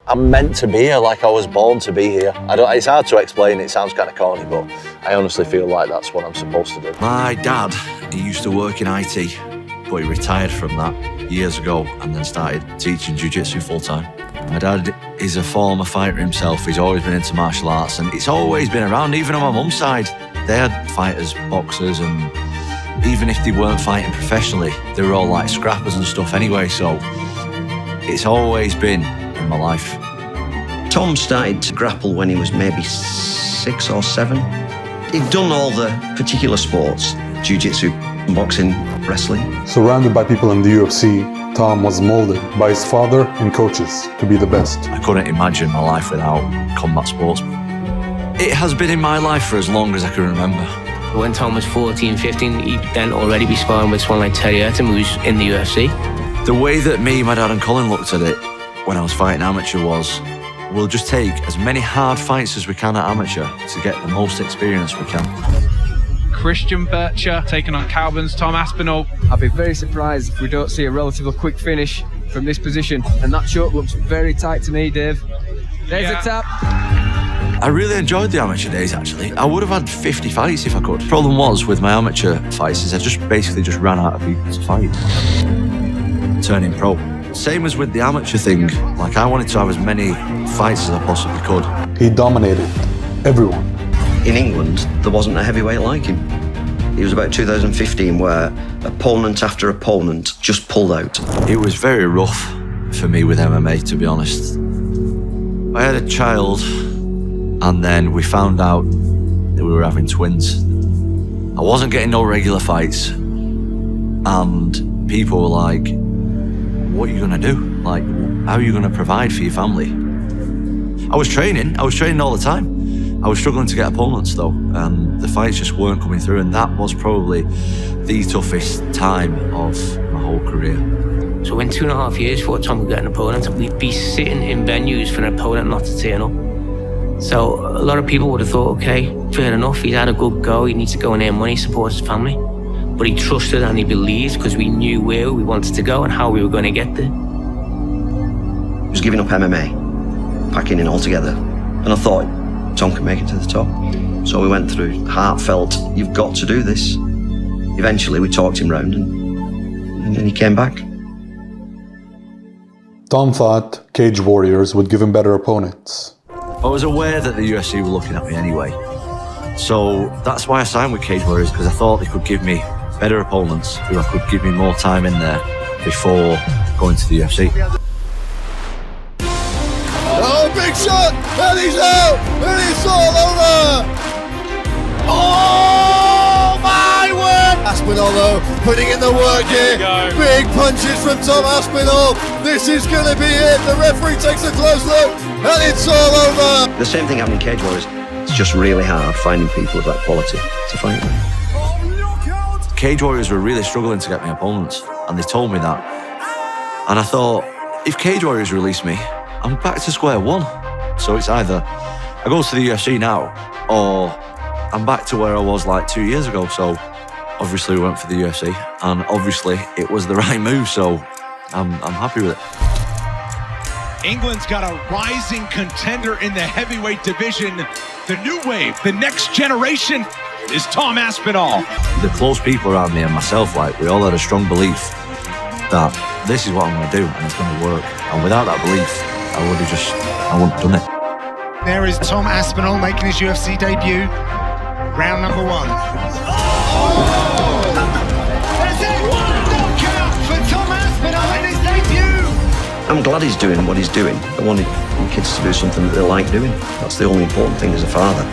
I'm meant to be here, like I was born to be here. It's hard to explain, it sounds kind of corny, but I honestly feel like that's what I'm supposed to do. My dad, he used to work in IT, but he retired from that years ago and then started teaching jiu-jitsu full-time. My dad is a former fighter himself. He's always been into martial arts and it's always been around, even on my mum's side. They had fighters, boxers, and even if they weren't fighting professionally, they were all like scrappers and stuff anyway, so it's always been in my life. Tom started to grapple when he was maybe 6 or 7. He'd done all the particular sports, jiu-jitsu, boxing, wrestling. Surrounded by people in the UFC, Tom was molded by his father and coaches to be the best. I couldn't imagine my life without combat sports. It has been in my life for as long as I can remember. When Tom was 14, 15, he'd then already be sparring with someone like Terry Etim, who's in the UFC. The way that me, my dad and Colin looked at it when I was fighting amateur was, we'll just take as many hard fights as we can at amateur to get the most experience we can. Christian Bircher taking on Calvin's Tom Aspinall. I'll be very surprised if we don't see a relatively quick finish from this position. And that choke looks very tight to me, Dave. There's a tap. I really enjoyed the amateur days, actually. I would have had 50 fights if I could. Problem was, with my amateur fights, is I basically just ran out of people to fight. Turning pro. Same as with the amateur thing. Like, I wanted to have as many fights as I possibly could. He dominated everyone. In England, there wasn't a heavyweight like him. It was about 2015 where opponent after opponent just pulled out. It was very rough for me with MMA, to be honest. I had a child, and then we found out that we were having twins. I wasn't getting no regular fights, and people were like, what are you gonna do? Like, how are you gonna provide for your family? I was training all the time. I was struggling to get opponents though, and the fights just weren't coming through, and that was probably the toughest time of my whole career. So in 2.5 years before Tom could get an opponent, we'd be sitting in venues for an opponent not to turn up. So a lot of people would have thought, okay, fair enough, he's had a good go, he needs to go and earn money, support his family. But he trusted and he believed because we knew where we wanted to go and how we were going to get there. He was giving up MMA, packing in altogether, and I thought, Tom can make it to the top. So we went through heartfelt, you've got to do this. Eventually we talked him round and then he came back. Tom thought Cage Warriors would give him better opponents. I was aware that the UFC were looking at me anyway. So that's why I signed with Cage Warriors, because I thought they could give me better opponents who could give me more time in there before going to the UFC. Oh, big shot! And he's out! And it's all over! Oh, my word! Aspinall, though, putting in the work here. Big punches from Tom Aspinall. This is going to be it. The referee takes a close look, and it's all over. The same thing happened in Cage Warriors. It's just really hard finding people of that quality to fight with. Cage Warriors were really struggling to get me opponents, and they told me that. And I thought, if Cage Warriors release me, I'm back to square one. So it's either I go to the UFC now, or I'm back to where I was like 2 years ago. So obviously we went for the UFC, and obviously it was the right move, so I'm happy with it. England's got a rising contender in the heavyweight division. The new wave, the next generation is Tom Aspinall. The close people around me and myself, like, we all had a strong belief that this is what I'm going to do and it's going to work. And without that belief, I wouldn't have done it. There is Tom Aspinall making his UFC debut. Round number 1. There's a knockout for Tom Aspinall in his debut. I'm glad he's doing what he's doing. I wanted kids to do something that they like doing. That's the only important thing as a father.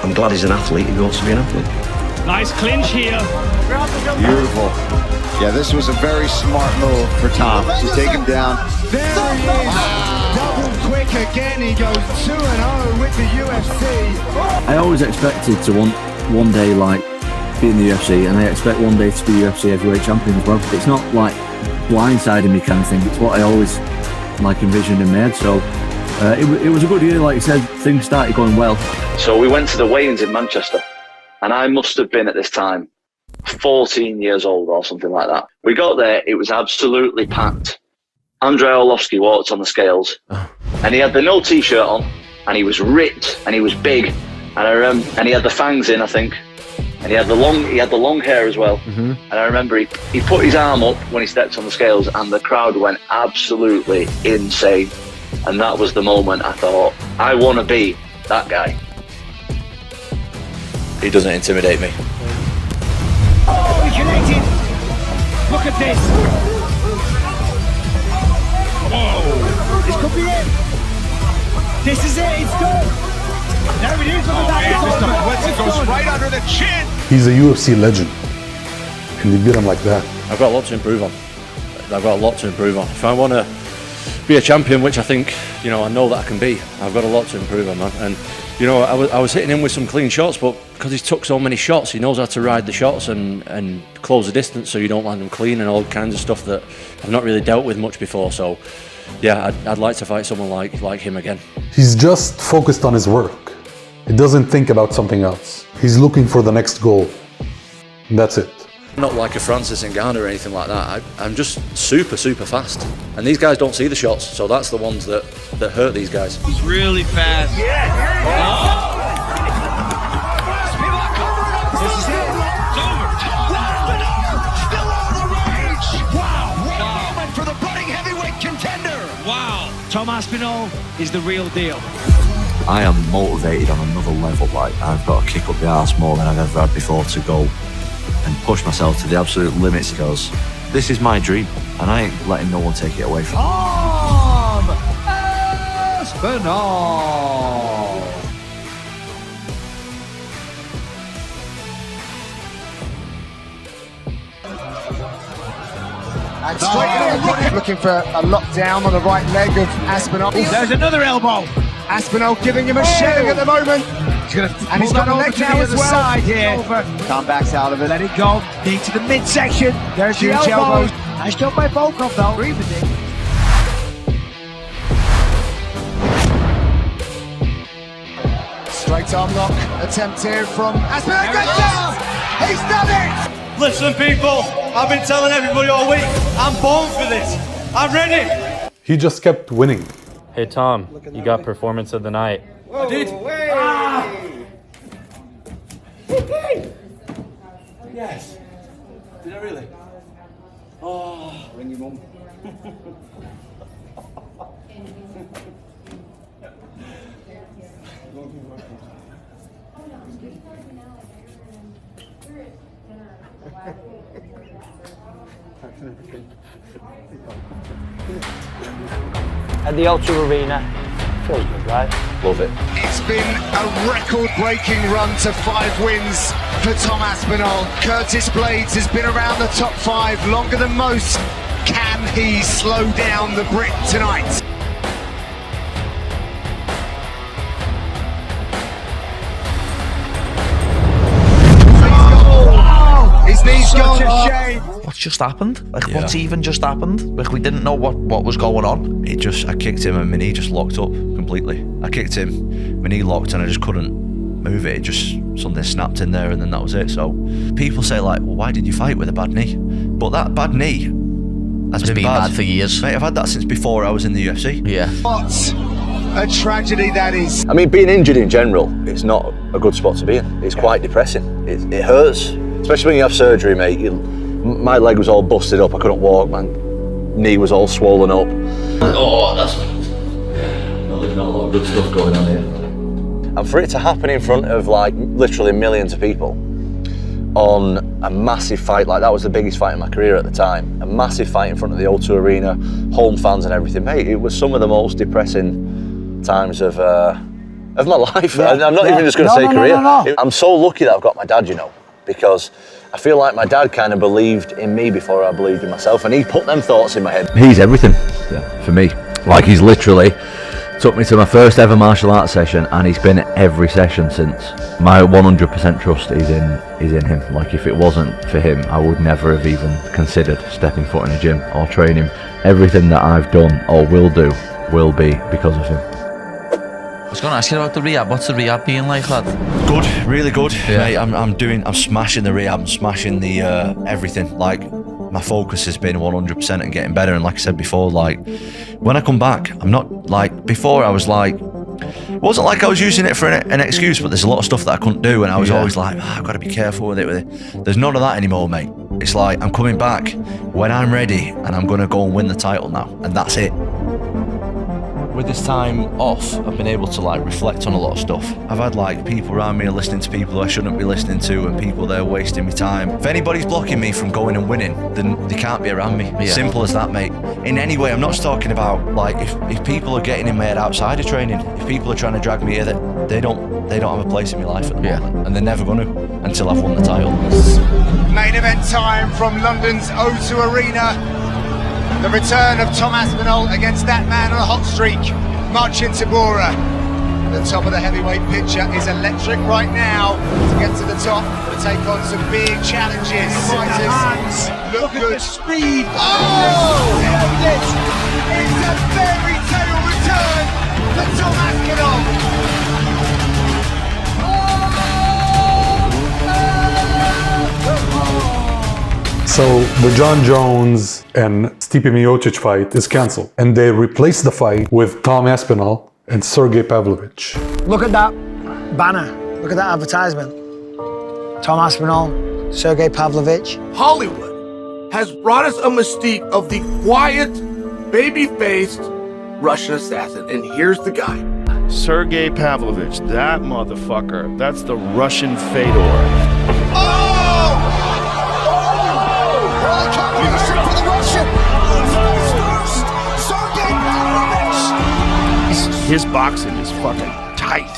I'm glad he's an athlete. He wants to be an athlete. Nice clinch here. Beautiful. Yeah, this was a very smart move for Tom to take him down. There he is. Double quick again. He goes 2-0 with the UFC. I always expected to one day like be in the UFC, and I expect one day to be UFC heavyweight champion as well. It's not like blindsiding me kind of thing. It's what I always like envisioned and made. So it was a good year. Like I said, things started going well. So we went to the weigh-ins in Manchester, and I must have been at this time 14 years old or something like that. We got there, it was absolutely packed, Andrei Arlovski walked on the scales, and he had the no t-shirt on, and he was ripped, and he was big, and and he had the fangs in, I think, and he had the long hair as well. And I remember he put his arm up when he stepped on the scales, and the crowd went absolutely insane. And that was the moment I thought, I want to be that guy. He doesn't intimidate me. Oh, he connected. Look at this. Whoa. This could be it. This is it. It's done. There it is. Look at that. It goes right under the chin. He's a UFC legend, and you beat him like that. I've got a lot to improve on. If I want to be a champion, which I think, I know that I can be, I've got a lot to improve on, man. And, I was hitting him with some clean shots, but because he's took so many shots, he knows how to ride the shots and close the distance so you don't land them clean and all kinds of stuff that I've not really dealt with much before. So, yeah, I'd like to fight someone like him again. He's just focused on his work. He doesn't think about something else. He's looking for the next goal. And that's it. Not like a Francis Ngannou or anything like that. I'm just super, super fast. And these guys don't see the shots, so that's the ones that hurt these guys. He's really fast. Yeah. Oh. This is it. It's over. Still on the rage. Wow. What a moment for the budding heavyweight contender. Wow. Tom Aspinall is the real deal. I am motivated on another level. Like, I've got to kick up the arse more than I've ever had before to go and push myself to the absolute limits, because this is my dream and I ain't letting no one take it away from me. Tom Aspinall. And straight looking for a lockdown on the right leg of Aspinall. There's another elbow. Aspinall giving him a shelling at the moment. And he's got a leg now as well. Side here. Can't back out of it. Let it go. Knee to the midsection. There's the elbow. Nice job by Volkov though. Agree with it. Straight arm lock attempt here from Aspinall. He's done it! Listen, people, I've been telling everybody all week, I'm born for this. I'm ready. He just kept winning. Hey Tom, you got performance of the night. I did. Yes. Did I really? Oh, ring your mum. At the O2 Arena, feels good, right? Love it. It's been a record-breaking run to 5 wins for Tom Aspinall. Curtis Blades has been around the top 5 longer than most. Can he slow down the Brit tonight? His knee's gone. What's just happened? What's even just happened? Like, we didn't know what was going on. I kicked him and my knee just locked up completely. I kicked him, my knee locked, and I just couldn't move it. It just, something snapped in there, and then that was it. So people say, like, well, why did you fight with a bad knee? But that bad knee has been bad for years. Mate, I've had that since before I was in the UFC. Yeah. What a tragedy that is. I mean, being injured in general, it's not a good spot to be in. It's quite depressing. It hurts, especially when you have surgery, mate. My leg was all busted up. I couldn't walk. My knee was all swollen up. Oh, that's not a lot of good stuff going on here. And for it to happen in front of, like, literally millions of people on a massive fight, like that was the biggest fight in my career at the time, a massive fight in front of the O2 Arena, home fans and everything, mate, it was some of the most depressing times of my life. Yeah, I'm not even just going to say career. No. I'm so lucky that I've got my dad, because I feel like my dad kind of believed in me before I believed in myself, and he put them thoughts in my head. He's everything for me. Like, he's literally took me to my first ever martial arts session, and he's been at every session since. My 100% trust is in him. Like, if it wasn't for him, I would never have even considered stepping foot in a gym or training. Everything that I've done or will do will be because of him. I was going to ask you about the rehab. What's the rehab being like, lad? Good, really good. Yeah. Mate, I'm smashing the rehab, I'm smashing the everything. Like, my focus has been 100% and getting better. And like I said before, like when I come back, I'm not like before. I was like, it wasn't like I was using it for an excuse, but there's a lot of stuff that I couldn't do, and I was always like, I've got to be careful with it. There's none of that anymore, mate. It's like I'm coming back when I'm ready, and I'm gonna go and win the title now, and that's it. With this time off, I've been able to like reflect on a lot of stuff. I've had like people around me listening to people who I shouldn't be listening to, and people that are wasting my time. If anybody's blocking me from going and winning, then they can't be around me. Yeah. Simple as that, mate. In any way, I'm not just talking about like if people are getting in my head outside of training, if people are trying to drag me here, that they don't have a place in my life at the moment, and they're never gonna until I've won the title. Main event time from London's O2 Arena. The return of Tom Aspinall against that man on a hot streak, Marcin Tybura. The top of the heavyweight picture is electric right now. To get to the top, to take on some big challenges. Fighters look good. At the speed. This is a fairy tale return for Tom Aspinall. So the John Jones and Stipe Miocic fight is cancelled, and they replaced the fight with Tom Aspinall and Sergey Pavlovich. Look at that banner. Look at that advertisement. Tom Aspinall, Sergey Pavlovich. Hollywood has brought us a mystique of the quiet, baby-faced Russian assassin, and here's the guy. Sergey Pavlovich, that motherfucker. That's the Russian Fedor. His boxing is fucking tight.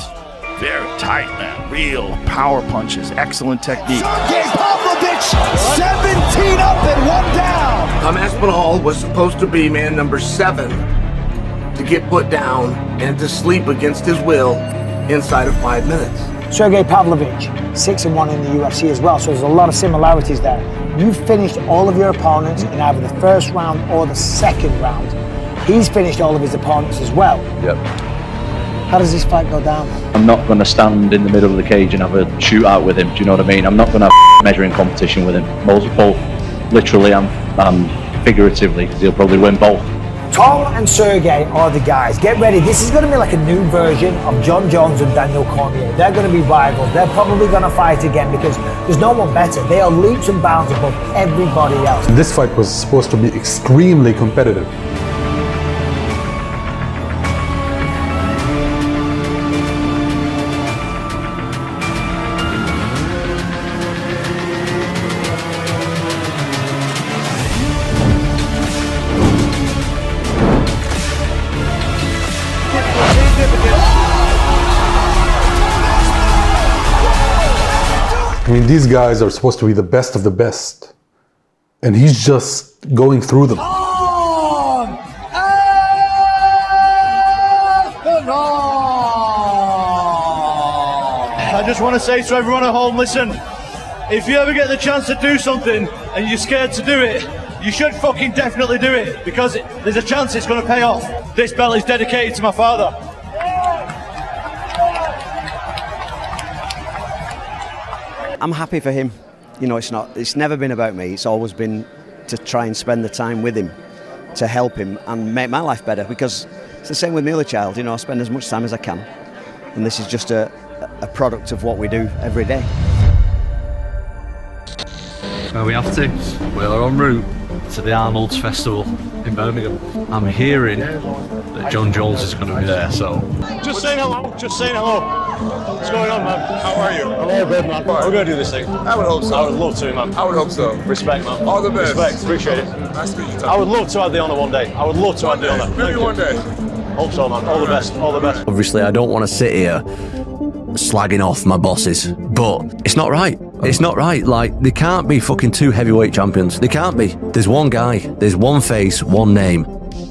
Very tight, man. Real power punches, excellent technique. Sergey Pavlovich, 17 up and 1 down. Tom Aspinall was supposed to be man number 7 to get put down and to sleep against his will inside of 5 minutes. Sergey Pavlovich, 6-1 in the UFC as well, so there's a lot of similarities there. You finished all of your opponents in either the first round or the second round. He's finished all of his opponents as well. Yep. How does this fight go down? I'm not going to stand in the middle of the cage and have a shootout with him. Do you know what I mean? I'm not going to have a measuring competition with him. Both literally and figuratively, because he'll probably win both. Tom and Sergey are the guys. Get ready. This is going to be like a new version of John Jones and Daniel Cormier. They're going to be rivals. They're probably going to fight again because there's no one better. They are leaps and bounds above everybody else. This fight was supposed to be extremely competitive. I mean, these guys are supposed to be the best of the best, and he's just going through them. I just want to say to everyone at home, listen, if you ever get the chance to do something and you're scared to do it, you should fucking definitely do it, because there's a chance it's going to pay off. This belt is dedicated to my father. I'm happy for him. You know, it's never been about me. It's always been to try and spend the time with him, to help him and make my life better, because it's the same with my other child. You know, I spend as much time as I can, and this is just a product of what we do every day. Where we have to. We're en route to the Arnold's Festival in Birmingham. I'm hearing that John Jones is going to be there, so... Just saying hello, just saying hello. What's going on, man? How are you? I'm all good, man. We're going to do this thing. I would hope so. I would love to, man. I would hope so. Respect, man. All the best. Respect, appreciate it. Nice to meet you, Tom. I would love to have the honour one day. I would love to have the honour. Maybe one day. Hope so, man. All the best. All the best. Obviously, I don't want to sit here slagging off my bosses, but it's not right. It's not right. Like, they can't be fucking 2 heavyweight champions. They can't be. There's one guy, there's one face, one name,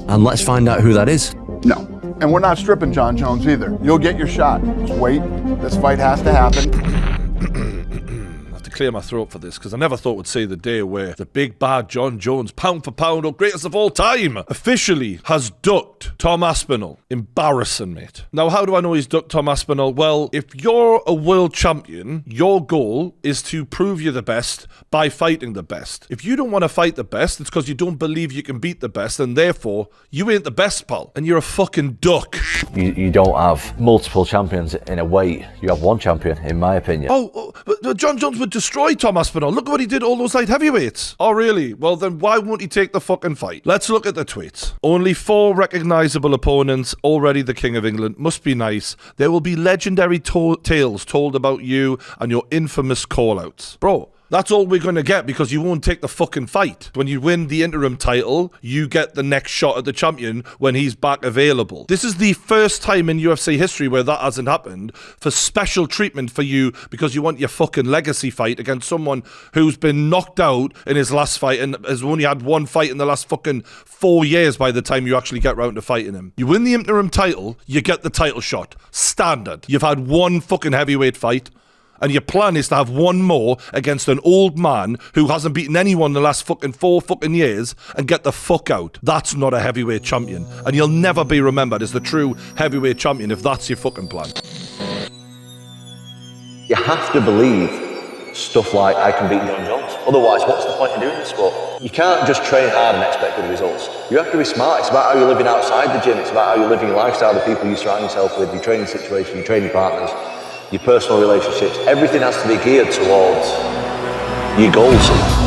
and let's find out who that is. No. And we're not stripping John Jones either. You'll get your shot. Just wait. This fight has to happen. clear my throat for this because I never thought we'd see the day where the big bad John Jones, pound for pound, or greatest of all time, officially has ducked Tom Aspinall. Embarrassing, mate. Now, how do I know he's ducked Tom Aspinall? Well, if you're a world champion, your goal is to prove you're the best by fighting the best. If you don't want to fight the best, it's because you don't believe you can beat the best, and therefore, you ain't the best, pal. And you're a fucking duck. You don't have multiple champions in a weight. You have one champion, in my opinion. But John Jones would destroy Tom Aspinall. Look at what he did all those light heavyweights. Oh, really? Well, then why won't he take the fucking fight? Let's look at the tweets. Only 4 recognisable opponents, already the King of England. Must be nice. There will be legendary tales told about you and your infamous call-outs. Bro, that's all we're going to get because you won't take the fucking fight. When you win the interim title, you get the next shot at the champion when he's back available. This is the first time in UFC history where that hasn't happened, for special treatment for you because you want your fucking legacy fight against someone who's been knocked out in his last fight and has only had one fight in the last fucking 4 years by the time you actually get round to fighting him. You win the interim title, you get the title shot. Standard. You've had one fucking heavyweight fight. And your plan is to have one more against an old man who hasn't beaten anyone in the last fucking 4 fucking years and get the fuck out. That's not a heavyweight champion. And you'll never be remembered as the true heavyweight champion if that's your fucking plan. You have to believe stuff like I can beat John Jones. Otherwise, what's the point of doing this sport? You can't just train hard and expect good results. You have to be smart. It's about how you're living outside the gym. It's about how you're living your lifestyle, the people you surround yourself with, your training situation, your training partners, your personal relationships. Everything has to be geared towards your goals.